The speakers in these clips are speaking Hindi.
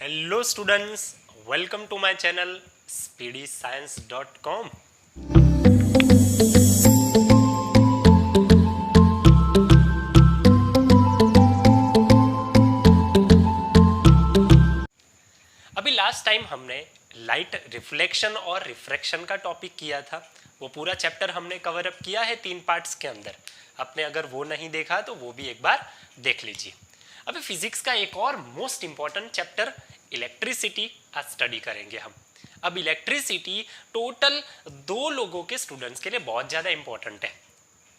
Hello students, welcome to my channel speedyscience.com. अभी लास्ट टाइम हमने लाइट रिफ्लेक्शन और रिफ्रैक्शन का टॉपिक किया था। वो पूरा चैप्टर हमने कवर अप किया है 3 पार्ट्स के अंदर। आपने अगर वो नहीं देखा तो वो भी एक बार देख लीजिए। अभी फिजिक्स का एक और मोस्ट इंपॉर्टेंट चैप्टर इलेक्ट्रिसिटी आज स्टडी करेंगे हम। अब इलेक्ट्रिसिटी टोटल 2 लोगों के स्टूडेंट्स के लिए बहुत ज़्यादा इंपॉर्टेंट है।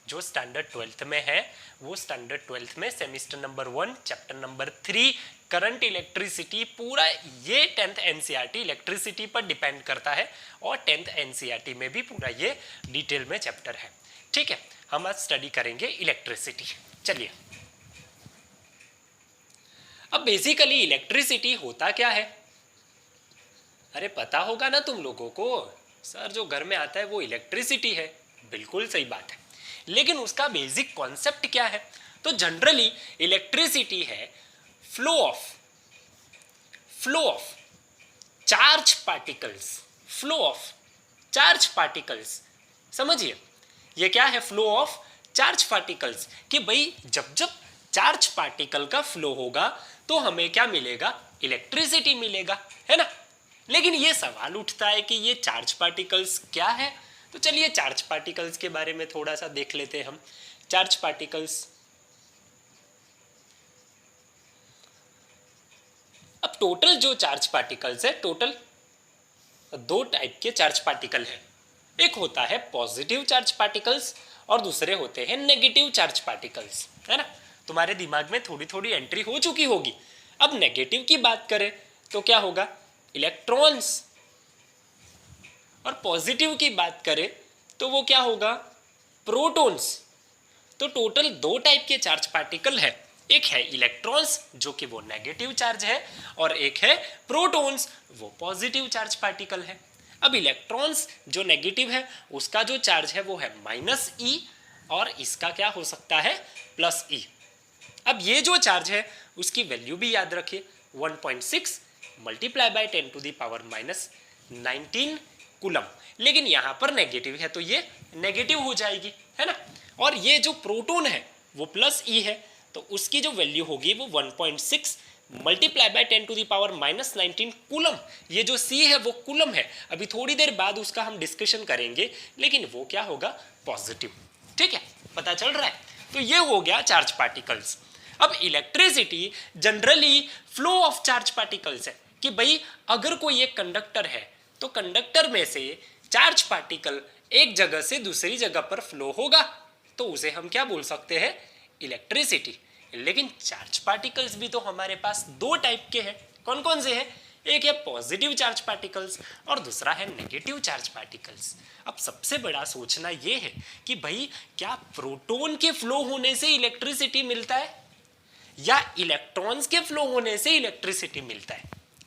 जो स्टैंडर्ड 12th में है वो स्टैंडर्ड 12th में semester number 1 chapter number 3 current electricity, पूरा ये 10th एनसीईआरटी इलेक्ट्रिसिटी पर डिपेंड करता है और 10th एनसीईआरटी में भी पूरा ये डिटेल में चैप्टर है। ठीक है, हम आज स्टडी करेंगे इलेक्ट्रिसिटी। चलिए, अब बेसिकली इलेक्ट्रिसिटी होता क्या है? अरे पता होगा ना तुम लोगों को, सर जो घर में आता है वो इलेक्ट्रिसिटी है। बिल्कुल सही बात है, लेकिन उसका बेसिक कॉन्सेप्ट क्या है? तो जनरली इलेक्ट्रिसिटी है flow of charge particles. Flow of charge particles, समझिए ये क्या है? Flow of charge particles. कि भाई जब जब चार्ज पार्टिकल का फ्लो होगा तो हमें क्या मिलेगा? इलेक्ट्रिसिटी मिलेगा, है ना। लेकिन ये सवाल उठता है कि ये चार्ज पार्टिकल्स क्या है? तो चलिए चार्ज पार्टिकल्स के बारे में थोड़ा सा देख लेते हैं हम। चार्ज पार्टिकल्स, अब टोटल जो चार्ज पार्टिकल्स है, टोटल 2 टाइप के चार्ज पार्टिकल है। एक होता है पॉजिटिव चार्ज पार्टिकल्स और दूसरे होते हैं नेगेटिव चार्ज पार्टिकल्स, है ना। तुम्हारे दिमाग में थोड़ी थोड़ी एंट्री हो चुकी होगी। अब नेगेटिव की बात करें तो क्या होगा? इलेक्ट्रॉन्स। और पॉजिटिव की बात करें तो वो क्या होगा? प्रोटॉन्स। तो टोटल 2 टाइप के चार्ज पार्टिकल है। एक है इलेक्ट्रॉन्स जो कि वो नेगेटिव चार्ज है, और एक है प्रोटॉन्स, वो पॉजिटिव चार्ज पार्टिकल है। अब इलेक्ट्रॉन्स जो नेगेटिव है उसका जो चार्ज है वो है -e, और इसका क्या हो सकता है? +e। अब ये जो चार्ज है उसकी वैल्यू भी याद रखिए, 1.6 मल्टीप्लाई बाय 10⁻⁻19 कूलम। लेकिन यहाँ पर नेगेटिव है तो ये नेगेटिव हो जाएगी, है ना। और ये जो प्रोटॉन है वो +e है, तो उसकी जो वैल्यू होगी वो 1.6 मल्टीप्लाई बाय 10⁻⁻19 कूलम। ये जो c है वो कूलम है। अभी थोड़ी देर बाद उसका हम डिस्कशन करेंगे, लेकिन वो क्या होगा? पॉजिटिव। ठीक है, पता चल रहा है। तो ये हो गया चार्ज पार्टिकल्स। अब electricity generally flow of charge particles है। कि भाई अगर कोई एक कंडक्टर है तो कंडक्टर में से चार्ज पार्टिकल एक जगह से दूसरी जगह पर फ्लो होगा, तो उसे हम क्या बोल सकते हैं? इलेक्ट्रिसिटी। लेकिन चार्ज पार्टिकल्स भी तो हमारे पास 2 टाइप के हैं। कौन कौन से हैं? एक है पॉजिटिव चार्ज पार्टिकल्स और दूसरा है नेगेटिव चार्ज पार्टिकल्स। अब सबसे बड़ा सोचना ये है कि भाई क्या प्रोटॉन के फ्लो होने से इलेक्ट्रिसिटी मिलता है या इलेक्ट्रॉन्स के फ्लो होने से इलेक्ट्रिसिटी मिलता है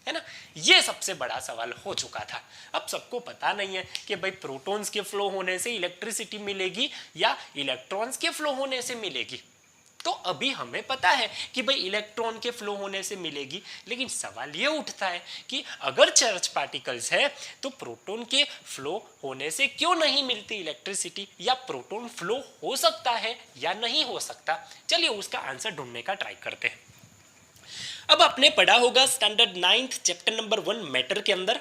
ना। ये सबसे बड़ा सवाल हो चुका था। अब सबको पता नहीं है कि भाई प्रोटॉन्स के फ्लो होने से इलेक्ट्रिसिटी मिलेगी या इलेक्ट्रॉन्स के फ्लो होने से मिलेगी। तो अभी हमें पता है कि भाई इलेक्ट्रॉन के फ्लो होने से मिलेगी, लेकिन सवाल ये उठता है कि अगर चार्ज पार्टिकल्स है तो प्रोटॉन के फ्लो होने से क्यों नहीं मिलती इलेक्ट्रिसिटी, या प्रोटॉन फ्लो हो सकता है या नहीं हो सकता। चलिए उसका आंसर ढूंढने का ट्राई करते हैं। अब आपने पढ़ा होगा standard 9th chapter number 1 matter के अंदर,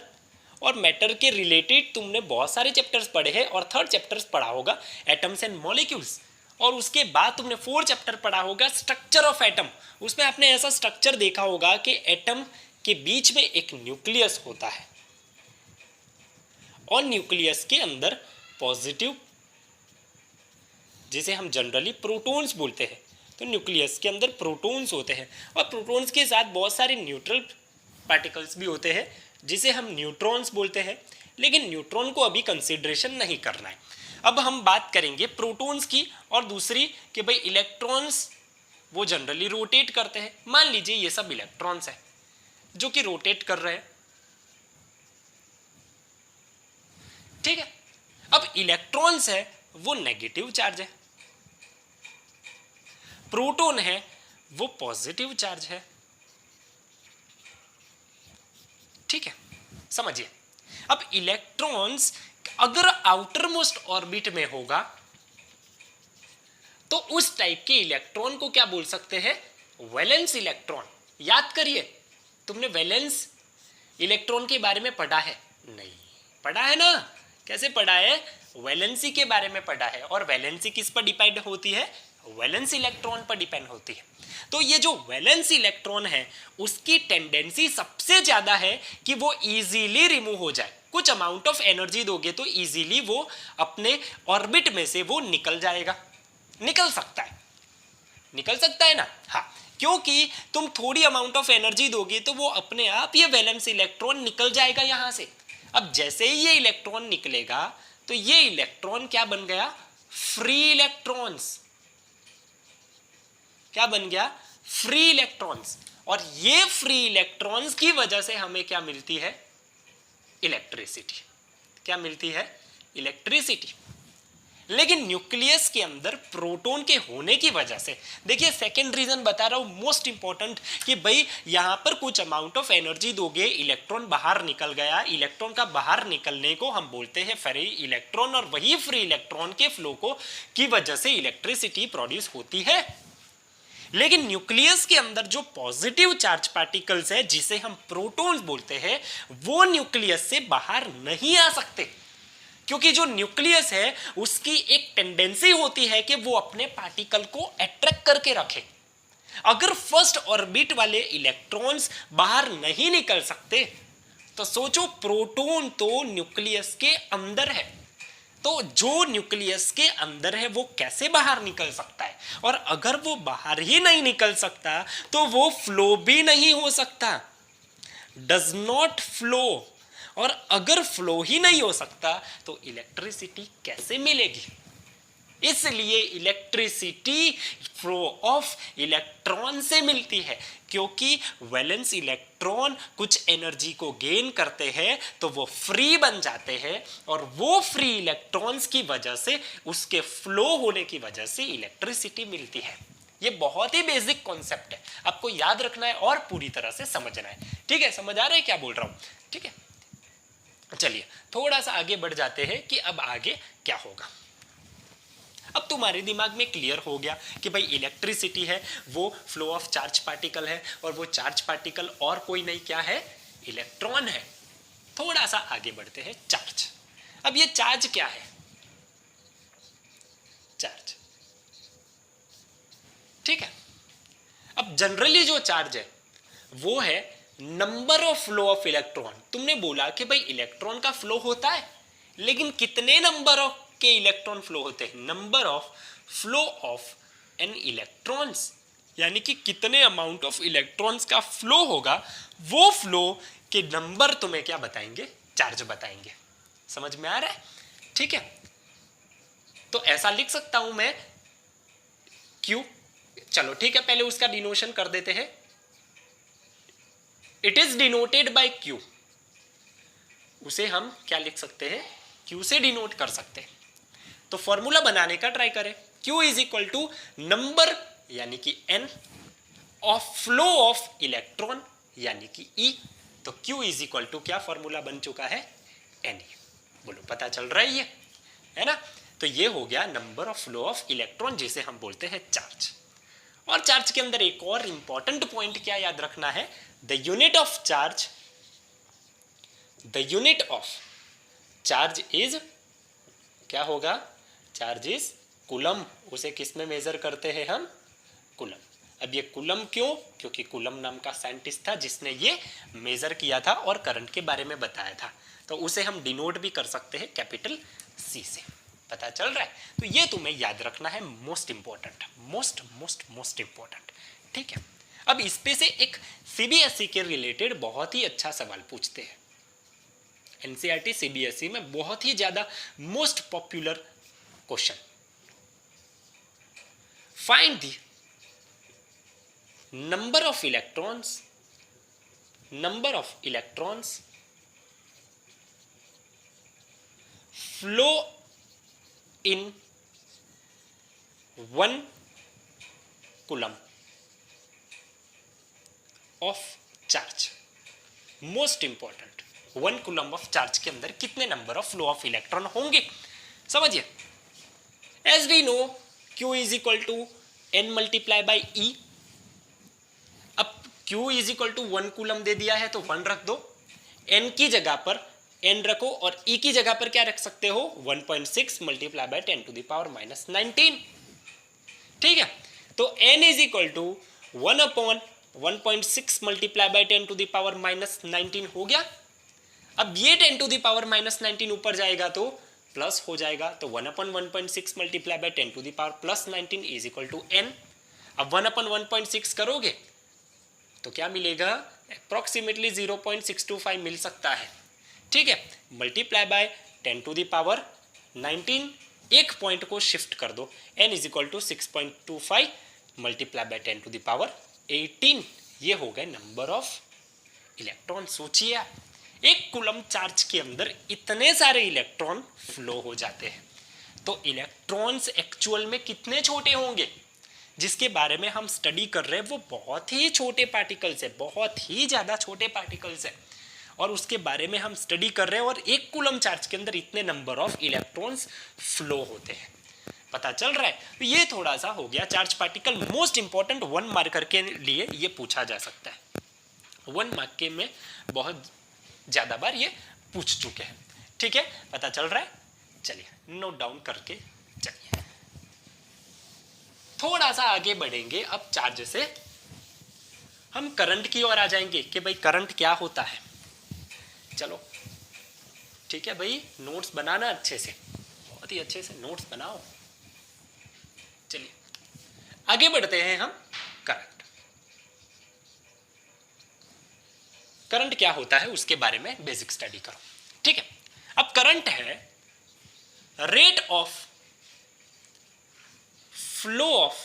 और मैटर के रिलेटेड तुमने बहुत सारे चैप्टर्स पढ़े हैं, और 3rd चैप्टर्स पढ़ा होगा एटम्स एंड मॉलिक्यूल्स, और उसके बाद तुमने 4th चैप्टर पढ़ा होगा स्ट्रक्चर ऑफ एटम। उसमें आपने ऐसा स्ट्रक्चर देखा होगा कि एटम के बीच में एक न्यूक्लियस होता है, और न्यूक्लियस के अंदर पॉजिटिव, जिसे हम जनरली प्रोटॉन्स बोलते हैं, तो न्यूक्लियस के अंदर प्रोटॉन्स होते हैं, और प्रोटॉन्स के साथ बहुत सारे न्यूट्रल पार्टिकल्स भी होते हैं जिसे हम न्यूट्रॉन्स बोलते हैं। लेकिन न्यूट्रॉन को अभी कंसिडरेशन नहीं करना है। अब हम बात करेंगे प्रोटॉन्स की, और दूसरी कि भाई इलेक्ट्रॉन्स वो जनरली रोटेट करते हैं। मान लीजिए ये सब इलेक्ट्रॉन्स है जो कि रोटेट कर रहे हैं, ठीक है। अब इलेक्ट्रॉन्स है वो नेगेटिव चार्ज है, प्रोटॉन है वो पॉजिटिव चार्ज है। समझिए, अब इलेक्ट्रॉन्स अगर आउटर मोस्ट ऑर्बिट में होगा तो उस टाइप के इलेक्ट्रॉन को क्या बोल सकते हैं? Valence electron. याद करिए, तुमने वैलेंस इलेक्ट्रॉन के बारे में पढ़ा है? नहीं पढ़ा है ना? कैसे पढ़ा है? वैलेंसी के बारे में पढ़ा है। और वैलेंसी किस पर डिपेंड होती है? वैलेंस इलेक्ट्रॉन पर डिपेंड होती है। तो ये जो वैलेंस इलेक्ट्रॉन है उसकी टेंडेंसी सबसे ज्यादा है कि वो इजीली रिमूव हो जाए। कुछ अमाउंट ऑफ एनर्जी दोगे तो इजीली वो अपने ऑर्बिट में से वो निकल जाएगा। निकल सकता है ना? हाँ, क्योंकि तुम थोड़ी अमाउंट ऑफ एनर्जी दोगे तो वो अपने आप ये वैलेंस इलेक्ट्रॉन निकल जाएगा यहां से। अब जैसे ही ये इलेक्ट्रॉन निकलेगा तो ये इलेक्ट्रॉन क्या बन गया? Free electrons. क्या बन गया? Free electrons. और ये फ्री इलेक्ट्रॉन्स की वजह से हमें क्या मिलती है? इलेक्ट्रिसिटी। क्या मिलती है? इलेक्ट्रिसिटी। लेकिन न्यूक्लियस के अंदर प्रोटॉन के होने की वजह से, देखिए सेकेंड रीजन बता रहा हूं मोस्ट इंपॉर्टेंट, कि भाई यहां पर कुछ अमाउंट ऑफ एनर्जी दोगे, इलेक्ट्रॉन बाहर निकल गया। इलेक्ट्रॉन का बाहर निकलने को हम बोलते हैं फ्री इलेक्ट्रॉन, और वही फ्री इलेक्ट्रॉन के फ्लो को की वजह से इलेक्ट्रिसिटी प्रोड्यूस होती है। लेकिन न्यूक्लियस के अंदर जो पॉजिटिव चार्ज पार्टिकल्स है जिसे हम प्रोटॉन्स बोलते हैं, वो न्यूक्लियस से बाहर नहीं आ सकते, क्योंकि जो न्यूक्लियस है उसकी एक टेंडेंसी होती है कि वो अपने पार्टिकल को अट्रैक्ट करके रखे। अगर फर्स्ट ऑर्बिट वाले इलेक्ट्रॉन्स बाहर नहीं निकल सकते तो सोचो, प्रोटॉन तो न्यूक्लियस के अंदर है, तो जो न्यूक्लियस के अंदर है वो कैसे बाहर निकल सकता है? और अगर वो बाहर ही नहीं निकल सकता तो वो फ्लो भी नहीं हो सकता, डज नॉट फ्लो। और अगर फ्लो ही नहीं हो सकता तो इलेक्ट्रिसिटी कैसे मिलेगी? इसलिए इलेक्ट्रिसिटी फ्लो ऑफ इलेक्ट्रॉन से मिलती है, क्योंकि वैलेंस इलेक्ट्रॉन कुछ एनर्जी को गेन करते हैं तो वो फ्री बन जाते हैं, और वो फ्री इलेक्ट्रॉन्स की वजह से, उसके फ्लो होने की वजह से इलेक्ट्रिसिटी मिलती है। ये बहुत ही बेसिक कॉन्सेप्ट है, आपको याद रखना है और पूरी तरह से समझना है। ठीक है, समझ आ रहा है क्या बोल रहा हूं? ठीक है, चलिए थोड़ा सा आगे बढ़ जाते हैं कि अब आगे क्या होगा। अब तुम्हारे दिमाग में क्लियर हो गया कि भाई इलेक्ट्रिसिटी है वो फ्लो ऑफ चार्ज पार्टिकल है, और वो चार्ज पार्टिकल और कोई नहीं, क्या है? इलेक्ट्रॉन है। थोड़ा सा आगे बढ़ते हैं, चार्ज। अब ये चार्ज क्या है? चार्ज, ठीक है। अब जनरली जो चार्ज है वो है number of flow of electron. तुमने बोला कि भाई इलेक्ट्रॉन का फ्लो होता है, लेकिन कितने नंबर ऑफ के इलेक्ट्रॉन फ्लो होते हैं? Number of flow of an electrons, यानी कि कितने अमाउंट ऑफ इलेक्ट्रॉन्स का फ्लो होगा, वो फ्लो के नंबर तुम्हें क्या बताएंगे? चार्ज बताएंगे। समझ में आ रहा है? ठीक है, तो ऐसा लिख सकता हूं मैं Q। चलो ठीक है, पहले उसका डिनोशन कर देते हैं। It is denoted bye Q। उसे हम क्या लिख सकते हैं? Q से डिनोट कर सकते हैं। तो फॉर्मूला बनाने का ट्राई करें। Q is equal to number यानी कि N of flow of electron यानी कि E। तो Q इज इक्वल टू क्या फॉर्मूला बन चुका है? Ne। बोलो, पता चल रहा है ये, है ना? तो ये हो गया number of flow of electron, जिसे हम बोलते हैं चार्ज। और चार्ज के अंदर एक और इंपॉर्टेंट पॉइंट क्या याद रखना है? The unit of charge, the unit of charge is क्या होगा? Charge is coulomb. उसे किस में मेजर करते हैं हम? कूलम। अब ये कूलम क्यों? क्योंकि कूलम नाम का साइंटिस्ट था जिसने ये मेजर किया था और करंट के बारे में बताया था। तो उसे हम डिनोट भी कर सकते हैं कैपिटल C से। पता चल रहा है? तो ये तुम्हें याद रखना है, most important, most most most important. ठीक है, अब इस पे से एक CBSE के रिलेटेड बहुत ही अच्छा सवाल पूछते हैं। NCERT CBSE में बहुत ही ज्यादा most popular question. Find the number of electrons, number of electrons flow in 1 coulomb of charge. Most important, 1 coulomb of charge के अंदर कितने number of flow of electron होंगे। समझिए, as we know Q is equal to N multiply by E। अब Q is equal to 1 coulomb दे दिया है तो 1 रख दो, N की जगह पर N रखो और E की जगह पर क्या रख सकते हो 1.6 multiply by 10 to the power minus 19। ठीक है, तो N is equal to 1 upon 1.6 multiply by 10 to the power minus 19 हो गया। अब ये 10 टू द पावर माइनस 19 ऊपर जाएगा तो प्लस हो जाएगा, तो 1 upon 1.6 multiply by 10 to the power plus 19 is equal to N। अब 1 अपॉन 1.6 करोगे तो क्या मिलेगा, अप्रोक्सीमेटली 0.625 मिल सकता है। ठीक है, multiply by 10 to the power 19, एक पॉइंट को शिफ्ट कर दो, n is equal to 6.25 multiply by 10 to the power 18, ये हो गए नंबर ऑफ इलेक्ट्रॉन। सोचिए आप, एक कूलम चार्ज के अंदर इतने सारे इलेक्ट्रॉन फ्लो हो जाते हैं, तो इलेक्ट्रॉन्स एक्चुअल में कितने छोटे होंगे, जिसके बारे में हम स्टडी कर रहे हैं वो बहुत ही छोटे पार्टिकल्स है, बहुत ही ज़्यादा छोटे पार्टिकल्स है, और उसके बारे में हम स्टडी कर रहे हैं। और एक कूलम चार्ज के अंदर इतने नंबर ऑफ इलेक्ट्रॉन्स फ्लो होते हैं, पता चल रहा है। तो ये थोड़ा सा हो गया charge particle, most important 1 marker के लिए ये पूछा जा सकता है। 1 मार्क के में बहुत ज़्यादा बार ये पूछ चुके हैं। ठीक है, पता चल रहा है। चलिए नोट डाउन करके चलिए थोड़ा सा आगे बढ़ेंगे। अब चार्ज से हम करंट की ओर आ जाएंगे कि भाई करंट क्या होता है। चलो ठीक है भाई, नोट्स बनाना अच्छे से, बहुत ही अच्छे से नोट्स बनाओ। चलिए आगे बढ़ते हैं हम। करंट, करंट क्या होता है उसके बारे में बेसिक स्टडी करो। ठीक है, अब करंट है rate of flow of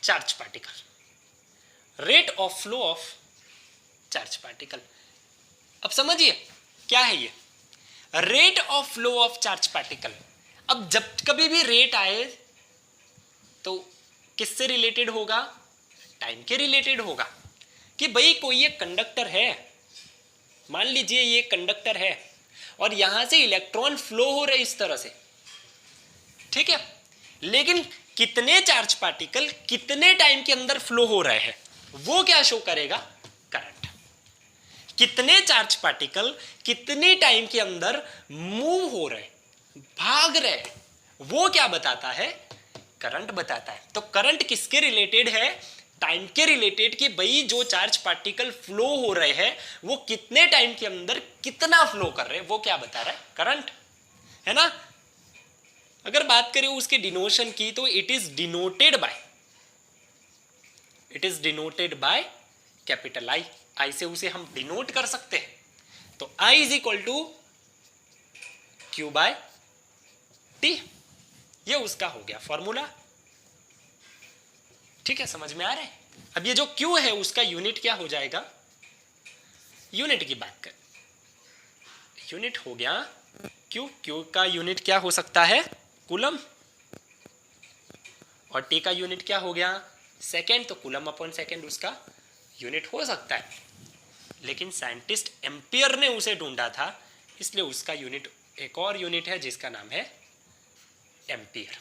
charge particle, rate of flow of charge particle. अब समझिए क्या है ये rate of flow of charge particle. अब जब कभी भी रेट आए तो किससे रिलेटेड होगा, टाइम के रिलेटेड होगा। कि भाई कोई ये कंडक्टर है, मान लीजिए ये कंडक्टर है और यहां से इलेक्ट्रॉन फ्लो हो रहे इस तरह से, ठीक है, लेकिन कितने चार्ज पार्टिकल कितने टाइम के अंदर फ्लो हो रहे हैं वो क्या शो करेगा, करंट। कितने चार्ज पार्टिकल कितने टाइम के अंदर मूव हो रहे, भाग रहे, वो क्या बताता है, करंट बताता है। तो करंट किसके रिलेटेड है, टाइम के रिलेटेड, कि भाई जो चार्ज पार्टिकल फ्लो हो रहे हैं वो कितने टाइम के अंदर कितना फ्लो कर रहे हैं, वो क्या बता रहा है, करंट, है ना। अगर बात करें उसके डिनोशन की तो it is denoted by capital I. I से उसे हम डिनोट कर सकते हैं, तो I is equal to Q by T, ये उसका हो गया फॉर्मूला। ठीक है, समझ में आ रहा है। अब ये जो क्यू है उसका यूनिट क्या हो जाएगा, यूनिट की बात करें, यूनिट हो गया क्यू, क्यू का यूनिट क्या हो सकता है, कूलम, और टी का यूनिट क्या हो गया, सेकेंड, तो कूलम अपॉन सेकेंड उसका यूनिट हो सकता है। लेकिन साइंटिस्ट एम्पियर ने उसे ढूंढा था, इसलिए उसका यूनिट एक और यूनिट है जिसका नाम है एम्पियर।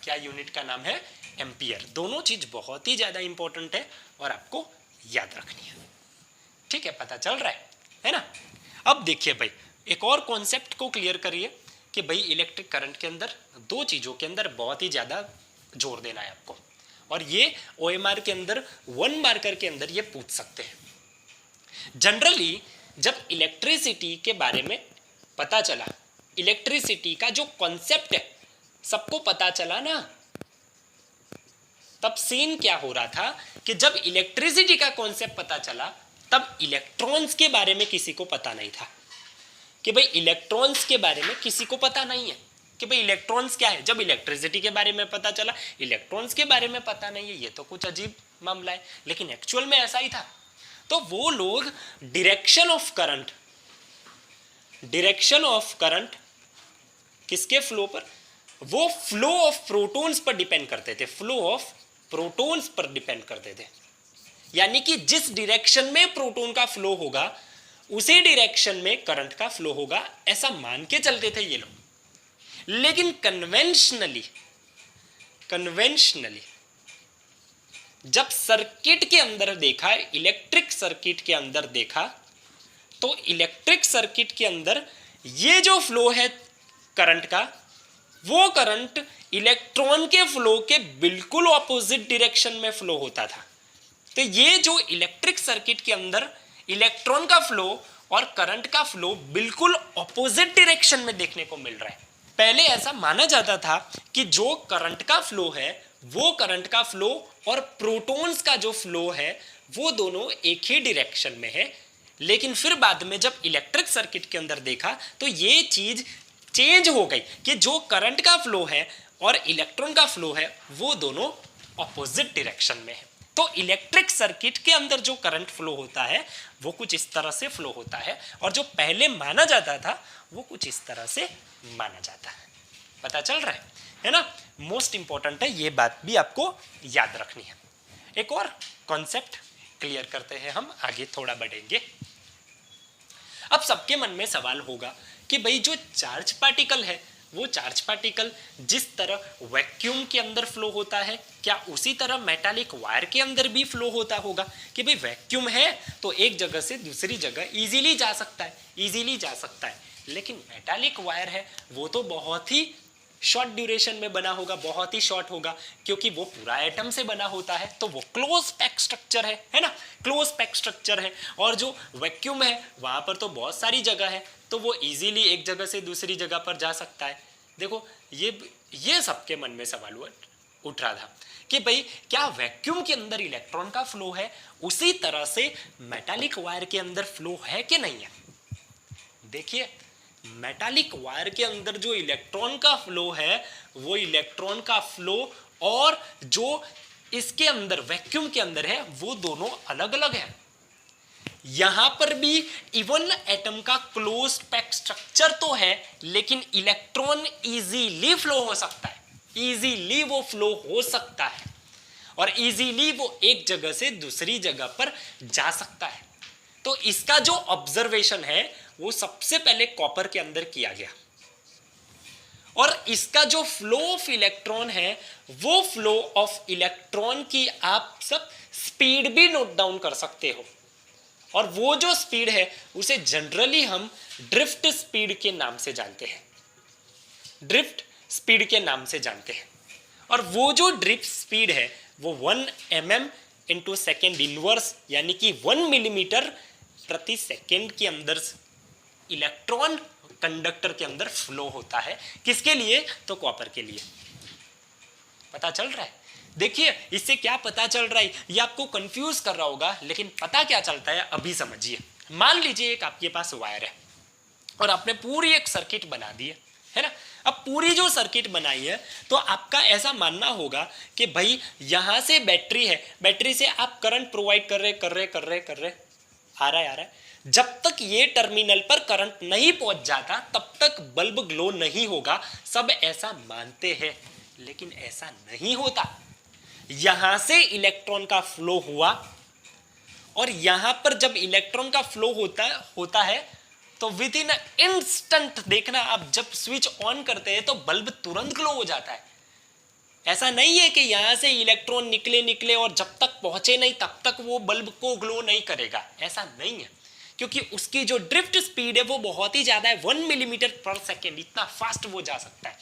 क्या यूनिट का नाम है, एम्पियर। दोनों चीज बहुत ही ज्यादा इंपॉर्टेंट है और आपको याद रखनी है। ठीक है, पता चल रहा है ना। अब देखिए भाई, एक और कॉन्सेप्ट को क्लियर करिए कि भाई इलेक्ट्रिक करंट के अंदर दो चीजों के अंदर बहुत ही ज्यादा जोर देना है आपको, और ये ओएमआर के अंदर 1 मार्कर के अंदर ये पूछ सकते हैं। जनरली जब इलेक्ट्रिसिटी के बारे में पता चला, इलेक्ट्रिसिटी का जो कॉन्सेप्ट है सबको पता चला ना, तब सीन क्या हो रहा था कि जब इलेक्ट्रिसिटी का कॉन्सेप्ट पता चला तब इलेक्ट्रॉन्स के बारे में किसी को पता नहीं था, कि भाई इलेक्ट्रॉन्स के बारे में किसी को पता नहीं है कि भाई इलेक्ट्रॉन्स क्या है। जब इलेक्ट्रिसिटी के बारे में पता चला, इलेक्ट्रॉन्स के बारे में पता नहीं है, ये तो कुछ अजीब मामला है, लेकिन एक्चुअल में ऐसा ही था। तो वो लोग डायरेक्शन ऑफ करंट किसके फ्लो पर, वो फ्लो ऑफ प्रोटॉन्स पर डिपेंड करते थे, फ्लो ऑफ प्रोटॉन्स पर डिपेंड करते थे। यानी कि जिस डायरेक्शन में प्रोटॉन का फ्लो होगा उसी डायरेक्शन में करंट का फ्लो होगा, ऐसा मान के चलते थे ये लोग। लेकिन कन्वेंशनली जब सर्किट के अंदर देखा, इलेक्ट्रिक सर्किट के अंदर देखा, तो इलेक्ट्रिक सर्किट के अंदर ये जो फ्लो है करंट का, वो करंट इलेक्ट्रॉन के फ्लो के बिल्कुल ऑपोजिट डायरेक्शन में फ्लो होता था। तो ये जो इलेक्ट्रिक सर्किट के अंदर इलेक्ट्रॉन का फ्लो और करंट का फ्लो बिल्कुल ऑपोजिट डायरेक्शन में देखने को मिल रहा है। पहले ऐसा माना जाता था कि जो करंट का फ्लो है, वो करंट का फ्लो और प्रोटॉन्स का जो फ्लो है वो दोनों एक ही डायरेक्शन में है। लेकिन फिर बाद में जब इलेक्ट्रिक सर्किट के अंदर देखा तो ये चीज चेंज हो गई कि जो करंट का फ्लो है और इलेक्ट्रॉन का फ्लो है वो दोनों ऑपोजिट डायरेक्शन में है। तो इलेक्ट्रिक सर्किट के अंदर जो करंट फ्लो होता है वो कुछ इस तरह से फ्लो होता है, और जो पहले माना जाता था वो कुछ इस तरह से माना जाता है। पता चल रहा है ना? मोस्ट इंपॉर्टेंट है, ये बात भी आपको याद रखनी है। एक और कॉन्सेप्ट क्लियर करते हैं, हम आगे थोड़ा बढ़ेंगे। अब सबके मन में सवाल होगा कि भाई जो चार्ज पार्टिकल है, वो चार्ज पार्टिकल जिस तरह वैक्यूम के अंदर फ्लो होता है, क्या उसी तरह मेटालिक वायर के अंदर भी फ्लो होता होगा? कि भाई वैक्यूम है तो एक जगह से दूसरी जगह इजीली जा सकता है, लेकिन मेटालिक वायर है वो तो बहुत ही शॉर्ट ड्यूरेशन में बना होगा, बहुत ही शॉर्ट होगा, क्योंकि वो पूरा एटम से बना होता है, तो वो क्लोज पैक स्ट्रक्चर है ना, क्लोज पैक स्ट्रक्चर है। और जो वैक्यूम है वहां पर तो बहुत सारी जगह है, तो वो इजीली एक जगह से दूसरी जगह पर जा सकता है। देखो ये सबके मन में सवाल उठ रहा था कि भाई क्या वैक्यूम के अंदर इलेक्ट्रॉन का फ्लो है उसी तरह से मेटालिक वायर के अंदर फ्लो है कि नहीं है? देखिए, मेटालिक वायर के अंदर जो इलेक्ट्रॉन का फ्लो है वो इलेक्ट्रॉन का फ्लो और जो इसके अंदर वैक्यूम के अंदर है वो दोनों अलग अलग है। यहां पर भी इवन एटम का क्लोज पैक स्ट्रक्चर तो है, लेकिन इलेक्ट्रॉन इजीली फ्लो हो सकता है, इजीली वो फ्लो हो सकता है और इजीली वो एक जगह से दूसरी जगह पर जा सकता है। तो इसका जो ऑब्जर्वेशन है वो सबसे पहले कॉपर के अंदर किया गया, और इसका जो फ्लो ऑफ इलेक्ट्रॉन है वो फ्लो ऑफ इलेक्ट्रॉन की आप सब स्पीड भी नोट डाउन कर सकते हो, और वो जो स्पीड है उसे जनरली हम ड्रिफ्ट स्पीड के नाम से जानते हैं, ड्रिफ्ट स्पीड के नाम से जानते हैं। और वो जो ड्रिफ्ट स्पीड है वो 1 mm इंटू सेकेंड इनवर्स, यानी कि 1 मिलीमीटर प्रति सेकेंड के अंदर इलेक्ट्रॉन कंडक्टर के अंदर फ्लो होता है। किसके लिए? तो कॉपर के लिए। पता चल रहा है? देखिए, इससे क्या पता चल रहा है, ये आपको कंफ्यूज कर रहा होगा, लेकिन पता क्या चलता है अभी समझिए। मान लीजिए एक आपके पास वायर है और आपने पूरी एक सर्किट बना दी है ना। अब पूरी जो सर्किट बनाई है तो आपका ऐसा मानना होगा कि भाई यहां से बैटरी है, बैटरी से आप करंट प्रोवाइड कर रहे आ रहा है। जब तक ये टर्मिनल पर करंट नहीं पहुंच जाता तब तक बल्ब ग्लो नहीं होगा, सब ऐसा मानते हैं, लेकिन ऐसा नहीं होता। यहां से इलेक्ट्रॉन का फ्लो हुआ और यहां पर जब इलेक्ट्रॉन का फ्लो होता है तो विद इन इंस्टेंट, देखना आप जब स्विच ऑन करते हैं तो बल्ब तुरंत ग्लो हो जाता है। ऐसा नहीं है कि यहां से इलेक्ट्रॉन निकले और जब तक पहुंचे नहीं तब तक वो बल्ब को ग्लो नहीं करेगा, ऐसा नहीं है, क्योंकि उसकी जो ड्रिफ्ट स्पीड है वो बहुत ही ज्यादा है, 1 मिलीमीटर पर सेकेंड, इतना फास्ट वो जा सकता है।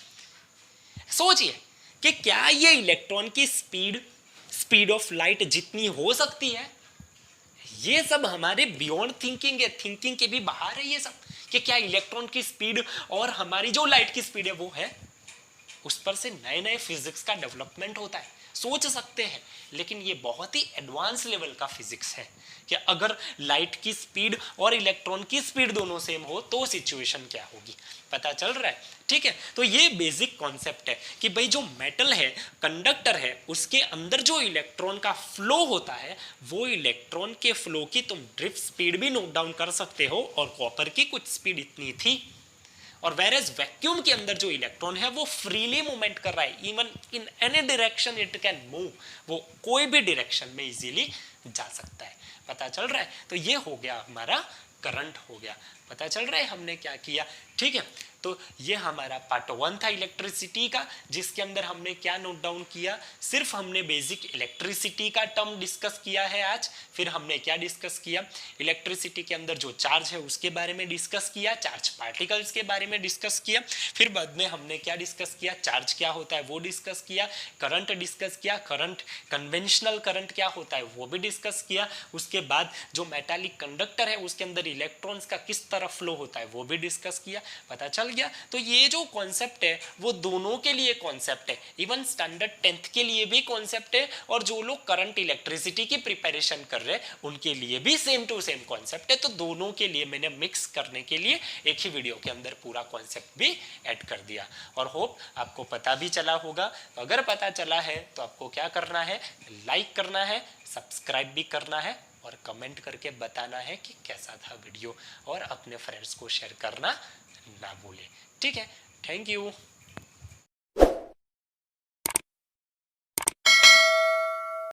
सोचिए कि क्या ये इलेक्ट्रॉन की स्पीड ऑफ लाइट जितनी हो सकती है, ये सब हमारे बियॉन्ड थिंकिंग है, थिंकिंग के भी बाहर है ये सब, कि क्या इलेक्ट्रॉन की स्पीड और हमारी जो लाइट की स्पीड है वो है। उस पर से नए नए फिजिक्स का डेवलपमेंट होता है, सोच सकते हैं, लेकिन ये बहुत ही एडवांस लेवल का फिजिक्स है कि अगर लाइट की स्पीड और इलेक्ट्रॉन की स्पीड दोनों सेम हो तो सिचुएशन क्या होगी। पता चल रहा है? ठीक है, तो ये बेसिक कॉन्सेप्ट है कि भाई जो मेटल है, कंडक्टर है, उसके अंदर जो इलेक्ट्रॉन का फ्लो होता है वो इलेक्ट्रॉन के फ्लो की तुम ड्रिफ्ट स्पीड भी नोट डाउन कर सकते हो, और कॉपर की कुछ स्पीड इतनी थी। और वेरेज वैक्यूम के अंदर जो इलेक्ट्रॉन है वो फ्रीली मूवमेंट कर रहा है, even in any direction it can move, वो कोई भी डायरेक्शन में इजीली जा सकता है। पता चल रहा है? तो ये हो गया हमारा करंट हो गया। पता चल रहा है हमने क्या किया, ठीक है। तो ये हमारा पार्ट 1 था इलेक्ट्रिसिटी का, जिसके अंदर हमने क्या नोट डाउन किया, सिर्फ हमने बेसिक इलेक्ट्रिसिटी का टर्म डिस्कस किया है आज। फिर हमने क्या डिस्कस किया, इलेक्ट्रिसिटी के अंदर जो चार्ज है उसके बारे में डिस्कस किया, चार्ज पार्टिकल्स के बारे में डिस्कस किया। फिर बाद में हमने क्या डिस्कस किया, चार्ज क्या होता है वो डिस्कस किया, करंट डिस्कस किया, करंट कन्वेंशनल करंट क्या होता है वो भी डिस्कस किया। उसके बाद जो मेटालिक कंडक्टर है उसके अंदर इलेक्ट्रॉन्स का किस तरह फ्लो होता है वो भी डिस्कस किया। पता चल गया। तो ये जो कॉन्सेप्ट है वो दोनों के लिए कॉन्सेप्ट है, इवन स्टैंडर्ड 10th के लिए भी कॉन्सेप्ट है, और जो लोग करंट इलेक्ट्रिसिटी की प्रिपरेशन कर रहे हैं उनके लिए भी सेम टू सेम कॉन्सेप्ट है। तो दोनों के लिए मैंने मिक्स करने के लिए एक ही वीडियो के अंदर पूरा कॉन्सेप्ट भी ऐड कर दिया, और होप आपको पता भी चला होगा। तो अगर पता चला है तो आपको क्या करना है, लाइक करना है, सब्सक्राइब भी करना है, और कमेंट करके बताना है कि कैसा था वीडियो, और अपने फ्रेंड्स को शेयर करना ना भूले, ठीक है। Thank you.